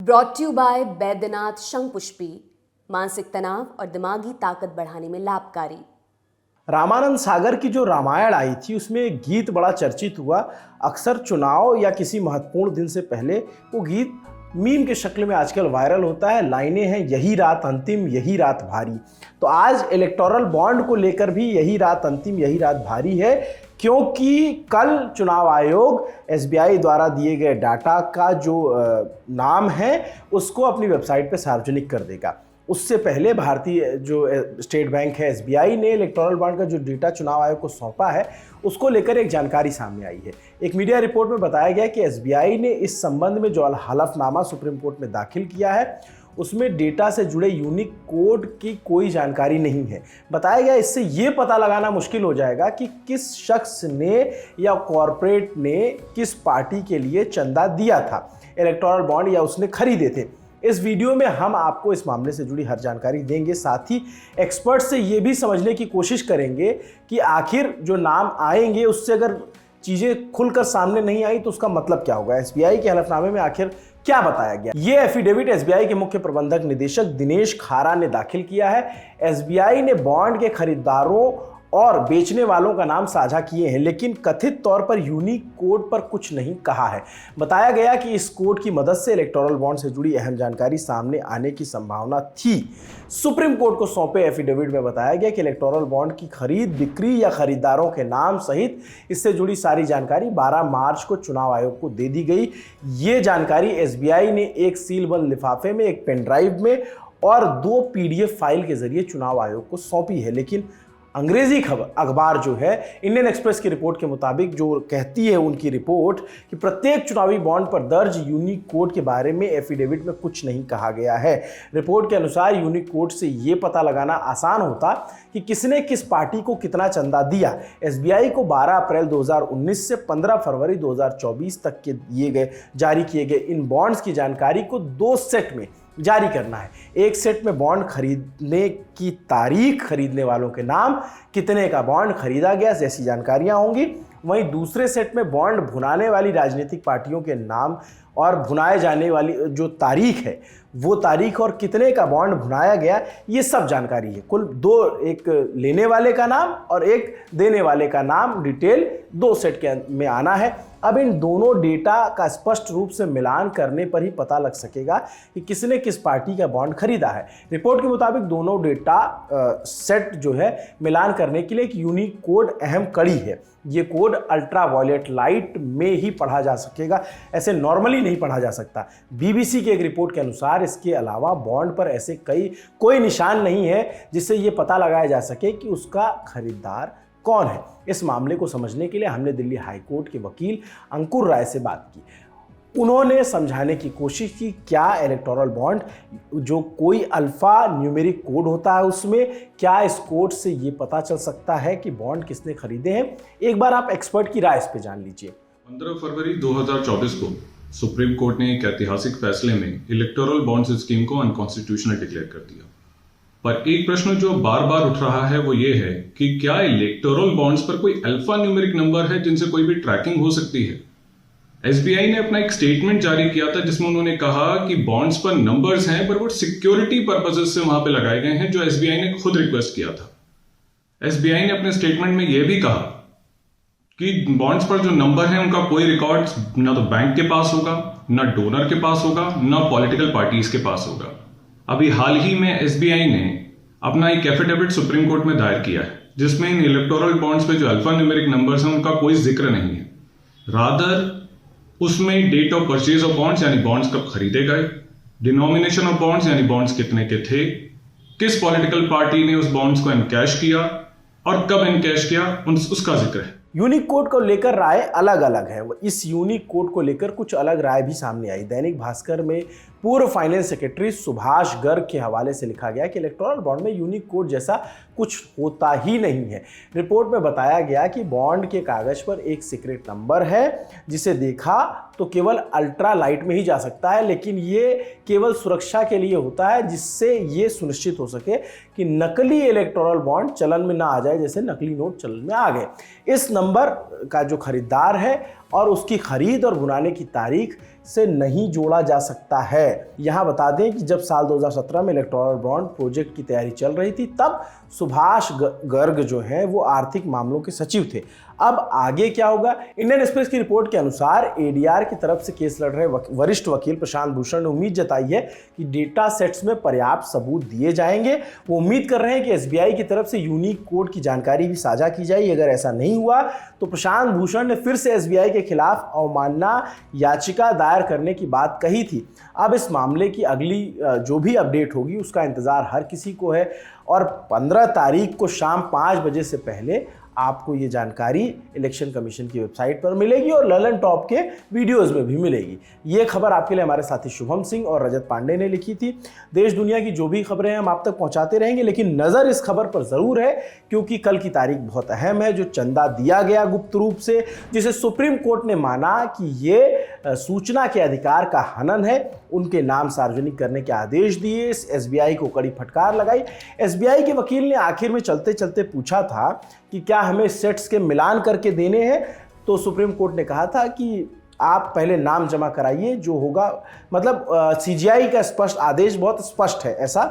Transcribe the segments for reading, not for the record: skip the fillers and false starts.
Brought to you by Baidyanath Shankhpushpi, मानसिक तनाव और दिमागी ताकत बढ़ाने में लाभकारी। रामानंद सागर की जो रामायण आई थी उसमें एक गीत बड़ा चर्चित हुआ। अक्सर चुनाव या किसी महत्वपूर्ण दिन से पहले वो गीत मीम के शक्ल में आजकल वायरल होता है। लाइनें हैं, यही रात अंतिम, यही रात भारी। तो आज इलेक्टोरल बॉन्ड को लेकर भी यही रात अंतिम, यही रात भारी है, क्योंकि कल चुनाव आयोग एसबीआई द्वारा दिए गए डाटा का जो नाम है उसको अपनी वेबसाइट पर सार्वजनिक कर देगा। उससे पहले भारतीय जो स्टेट बैंक है एसबीआई ने इलेक्टोरल बॉन्ड का जो डेटा चुनाव आयोग को सौंपा है उसको लेकर एक जानकारी सामने आई है। एक मीडिया रिपोर्ट में बताया गया कि एसबीआई ने इस संबंध में जो हलफनामा सुप्रीम कोर्ट में दाखिल किया है उसमें डेटा से जुड़े यूनिक कोड की कोई जानकारी नहीं है। बताया गया इससे ये पता लगाना मुश्किल हो जाएगा कि किस शख्स ने या कॉरपोरेट ने किस पार्टी के लिए चंदा दिया था, इलेक्टोरल बॉन्ड या उसने खरीदे थे। इस वीडियो में हम आपको इस मामले से जुड़ी हर जानकारी देंगे, साथ ही एक्सपर्ट से ये भी समझने की कोशिश करेंगे कि आखिर जो नाम आएंगे उससे अगर चीज़ें खुलकर सामने नहीं आई तो उसका मतलब क्या होगा। एसबीआई के हलफनामे में आखिर क्या बताया गया, ये एफिडेविट एसबीआई के मुख्य प्रबंधक निदेशक दिनेश खारा ने दाखिल किया है। एसबीआई ने बॉन्ड के खरीदारों और बेचने वालों का नाम साझा किए हैं, लेकिन कथित तौर पर यूनिक कोड पर कुछ नहीं कहा है। बताया गया कि इस कोड की मदद से इलेक्टोरल बॉन्ड से जुड़ी अहम जानकारी सामने आने की संभावना थी। सुप्रीम कोर्ट को सौंपे एफिडेविट में बताया गया कि इलेक्टोरल बॉन्ड की खरीद बिक्री या खरीदारों के नाम सहित इससे जुड़ी सारी जानकारी 12 मार्च को चुनाव आयोग को दे दी गई। ये जानकारी एसबीआई ने एक सीलबंद लिफाफे में, एक पेन ड्राइव में और 2 पीडीएफ फाइल के जरिए चुनाव आयोग को सौंपी है। लेकिन अंग्रेजी खबर अखबार जो है इंडियन एक्सप्रेस की रिपोर्ट के मुताबिक जो कहती है उनकी रिपोर्ट कि प्रत्येक चुनावी बॉन्ड पर दर्ज यूनिक कोड के बारे में एफिडेविट में कुछ नहीं कहा गया है। रिपोर्ट के अनुसार यूनिक कोड से ये पता लगाना आसान होता कि किसने किस पार्टी को कितना चंदा दिया। एसबीआई को 12 अप्रैल 2019 से 15 फरवरी 2024 तक के जारी किए गए इन बॉन्ड्स की जानकारी को 2 सेट में जारी करना है। एक सेट में बॉन्ड खरीदने की तारीख, खरीदने वालों के नाम, कितने का बॉन्ड खरीदा गया जैसी जानकारियां होंगी। वहीं दूसरे सेट में बॉन्ड भुनाने वाली राजनीतिक पार्टियों के नाम और भुनाए जाने वाली जो तारीख है वो तारीख और कितने का बॉन्ड भुनाया गया, ये सब जानकारी है। कुल 2, एक लेने वाले का नाम और एक देने वाले का नाम, डिटेल 2 सेट के में आना है। अब इन दोनों डेटा का स्पष्ट रूप से मिलान करने पर ही पता लग सकेगा कि किसने किस पार्टी का बॉन्ड खरीदा है। रिपोर्ट के मुताबिक दोनों डेटा सेट जो है मिलान करने के लिए एक यूनिक कोड अहम कड़ी है। ये कोड अल्ट्रा वायलेट लाइट में ही पढ़ा जा सकेगा, ऐसे नॉर्मली नहीं पढ़ा जा सकता। बीबीसी की एक रिपोर्ट के अनुसार इसके अलावा बॉन्ड पर ऐसे कोई निशान नहीं है जिससे ये पता लगाया जा सके कि उसका खरीदार कौन है। इस मामले को समझने के लिए हमने दिल्ली हाई कोर्ट के वकील अंकुर राय से बात की। उन्होंने समझाने की कोशिश की क्या इलेक्टोरल बॉन्ड जो कोई अल्फा न्यूमेरिक कोड होता है उसमें क्या इस कोड से ये पता चल सकता है कि बॉन्ड किसने खरीदे हैं। एक बार आप एक्सपर्ट की राय इस पे जान लीजिए। 15 फरवरी 2024 को सुप्रीम कोर्ट ने एक ऐतिहासिक फैसले में इलेक्टोरल बॉन्ड्स स्कीम को अनकॉन्स्टिट्यूशनल डिक्लेयर कर दिया। पर एक प्रश्न जो बार बार उठ रहा है वो ये है कि क्या इलेक्टोरल बॉन्ड्स पर कोई अल्फा न्यूमेरिक नंबर है जिनसे कोई भी ट्रैकिंग हो सकती है। एसबीआई ने अपना एक स्टेटमेंट जारी किया था जिसमें उन्होंने कहा कि बॉन्ड्स पर नंबर्स हैं पर वो सिक्योरिटी पर्पसेस से वहां पे लगाए गए हैं, जो एसबीआई ने खुद रिक्वेस्ट किया था। एसबीआई ने अपने स्टेटमेंट में यह भी कहा कि बॉन्ड्स पर जो नंबर है उनका कोई रिकॉर्ड्स ना तो बैंक के पास होगा, ना डोनर के पास होगा, ना पॉलिटिकल पार्टीज के पास होगा। अभी हाल ही में एसबीआई ने अपना एक एफिडेविट सुप्रीम कोर्ट में दायर किया है जिसमें इन इलेक्टोरल बॉन्ड्स पे जो अल्फा न्यूमेरिक नंबर्स हैं उनका कोई जिक्र नहीं है। रादर उसमें date of purchase of bonds यानी बॉन्ड्स कब खरीदे गए, डिनोमिनेशन ऑफ बॉन्ड्स यानी बॉन्ड्स कितने के थे, किस पॉलिटिकल पार्टी ने उस बॉन्ड्स को इनकैश किया और कब इनकैश किया, उसका जिक्र है। यूनिक कोड को लेकर राय अलग अलग है। इस यूनिक कोड को लेकर कुछ अलग राय भी सामने आई। दैनिक भास्कर में पूर्व फाइनेंस सेक्रेटरी सुभाष गर्ग के हवाले से लिखा गया कि इलेक्टोरल बॉन्ड में यूनिक कोड जैसा कुछ होता ही नहीं है। रिपोर्ट में बताया गया कि बॉन्ड के कागज पर एक सीक्रेट नंबर है जिसे देखा तो केवल अल्ट्रा लाइट में ही जा सकता है, लेकिन ये केवल सुरक्षा के लिए होता है जिससे ये सुनिश्चित हो सके कि नकली इलेक्टोरल बॉन्ड चलन में ना आ जाए, जैसे नकली नोट चलन में आ गए। इस नंबर का जो खरीदार है और उसकी खरीद और भुनाने की तारीख से नहीं जोड़ा जा सकता है। यहाँ बता दें कि जब साल 2017 में इलेक्टोरल बॉन्ड प्रोजेक्ट की तैयारी चल रही थी तब सुभाष गर्ग जो हैं वो आर्थिक मामलों के सचिव थे। अब आगे क्या होगा? इंडियन एक्सप्रेस की रिपोर्ट के अनुसार एडीआर की तरफ से केस लड़ रहे वरिष्ठ वकील प्रशांत भूषण ने उम्मीद जताई है कि डेटा सेट्स में पर्याप्त सबूत दिए जाएंगे। वो उम्मीद कर रहे हैं कि एसबीआई की तरफ से यूनिक कोड की जानकारी भी साझा की जाएगी। अगर ऐसा नहीं हुआ तो प्रशांत भूषण ने फिर से एसबीआई के खिलाफ अवमानना याचिका दायर करने की बात कही थी। अब इस मामले की अगली जो भी अपडेट होगी उसका इंतजार हर किसी को है और 15 तारीख को शाम 5 बजे से पहले आपको ये जानकारी इलेक्शन कमीशन की वेबसाइट पर मिलेगी और ललन टॉप के वीडियोस में भी मिलेगी। ये खबर आपके लिए हमारे साथी शुभम सिंह और रजत पांडे ने लिखी थी। देश दुनिया की जो भी खबरें हैं हम आप तक पहुंचाते रहेंगे, लेकिन नज़र इस खबर पर ज़रूर है क्योंकि कल की तारीख बहुत अहम है। जो चंदा दिया गया गुप्त रूप से, जिसे सुप्रीम कोर्ट ने माना कि ये सूचना के अधिकार का हनन है, उनके नाम सार्वजनिक करने के आदेश दिए। एसबीआई को कड़ी फटकार लगाई। एसबीआई के वकील ने आखिर में चलते चलते पूछा था कि क्या हमें सेट्स के मिलान करके देने हैं, तो सुप्रीम कोर्ट ने कहा था कि आप पहले नाम जमा कराइए, जो होगा मतलब सीजीआई का स्पष्ट आदेश बहुत स्पष्ट है, ऐसा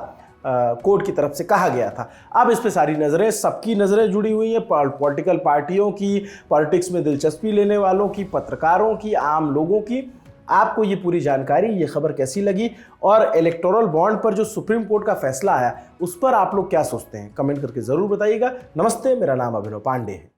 कोर्ट की तरफ से कहा गया था। अब इस पे सारी नज़रें, सबकी नज़रें जुड़ी हुई हैं, पॉलिटिकल पार्टियों की, पॉलिटिक्स में दिलचस्पी लेने वालों की, पत्रकारों की, आम लोगों की। आपको ये पूरी जानकारी, ये खबर कैसी लगी और इलेक्टोरल बॉन्ड पर जो सुप्रीम कोर्ट का फैसला आया उस पर आप लोग क्या सोचते हैं? कमेंट करके ज़रूर बताइएगा। नमस्ते, मेरा नाम अभिनव पांडे है।